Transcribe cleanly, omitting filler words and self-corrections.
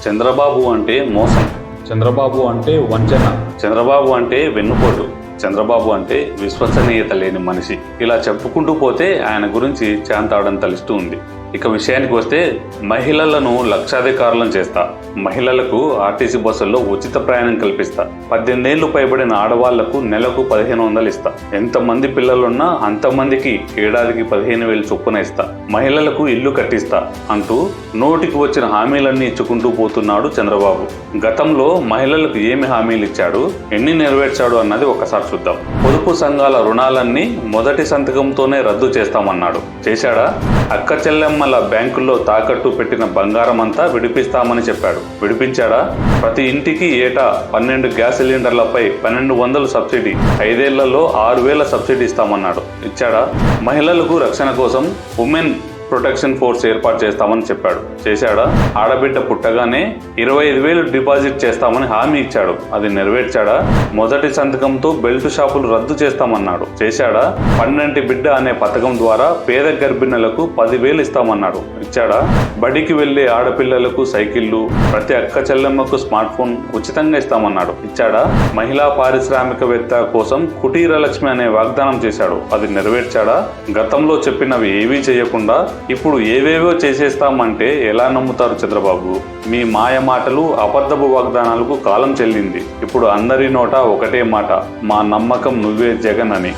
చంద్రబాబు అంటే మోసం, చంద్రబాబు అంటే వంచన, చంద్రబాబు అంటే వెన్నుపోటు, చంద్రబాబు అంటే విశ్వసనీయత లేని మనిషి. ఇలా చెప్పుకుంటూ పోతే ఆయన గురించి చాంతాడంత లిస్టు ఉంది. ఇక విషయానికి వస్తే మహిళలను లక్షాధికారులను చేస్తా, మహిళలకు ఆర్టీసీ బస్సుల్లో ఉచిత ప్రయాణం కల్పిస్తా, 18 ఏళ్లు పైబడిన ఆడవాళ్లకు నెలకు 1500 ఇస్తా, ఎంతమంది పిల్లలున్నా అంతమందికి ఏడాదికి 15,000 చొప్పున ఇస్తా, మహిళలకు ఇల్లు కట్టిస్తా అంటూ నోటికి వచ్చిన హామీలన్నీ ఇచ్చుకుంటూ పోతున్నాడు చంద్రబాబు. గతంలో మహిళలకు ఏమి హామీలు ఇచ్చాడు, ఎన్ని నెరవేర్చాడు అన్నది ఒకసారి చూద్దాం. పొదుపు సంఘాల రుణాలన్నీ మొదటి సంతకంతోనే రద్దు చేస్తామన్నాడు. చేశాడా? అక్క చెల్లెమ్మల బ్యాంకుల్లో తాకట్టు పెట్టిన బంగారం అంతా విడిపిస్తామని చెప్పాడు. విడిపించాడా? ప్రతి ఇంటికి ఏటా 12 గ్యాస్ సిలిండర్లపై 1200 సబ్సిడీ, 5 ఏళ్లలో 6,000 సబ్సిడీ ఇస్తామన్నాడు. ఇచ్చాడా? మహిళలకు రక్షణ కోసం ఉమెన్ ప్రొటెక్షన్ ఫోర్స్ ఏర్పాటు చేస్తామని చెప్పాడు. చేశాడా? ఆడబిడ్డ పుట్టగానే 25,000 డిపాజిట్ చేస్తామని హామీ ఇచ్చాడు. అది నెరవేర్చాడా? మొదటి సంతకంతో బెల్ట్ షాపులు రద్దు చేస్తామన్నాడు. చేశాడా? 12 బిడ్డ అనే పథకం ద్వారా పేద గర్భిణులకు 10,000 ఇస్తామన్నాడు. ఇచ్చాడా? బడికి వెళ్లే ఆడపిల్లలకు సైకిళ్లు, ప్రతి అక్క చెల్లెమ్మకు స్మార్ట్ ఫోన్ ఉచితంగా ఇస్తామన్నాడు. ఇచ్చాడా? మహిళా పారిశ్రామికవేత్త కోసం కుటీర లక్ష్మి అనే వాగ్దానం చేశాడు. అది నెరవేర్చాడా? గతంలో చెప్పినవి ఏవీ చేయకుండా ఇప్పుడు ఏవేవో చేసేస్తామంటే ఎలా నమ్ముతారు చంద్రబాబు? మీ మాయ మాటలు, అబద్ధపు వాగ్దానాలకు కాలం చెల్లింది. ఇప్పుడు అందరి నోట ఒకటే మాట, మా నమ్మకం నువ్వే జగన్ అని.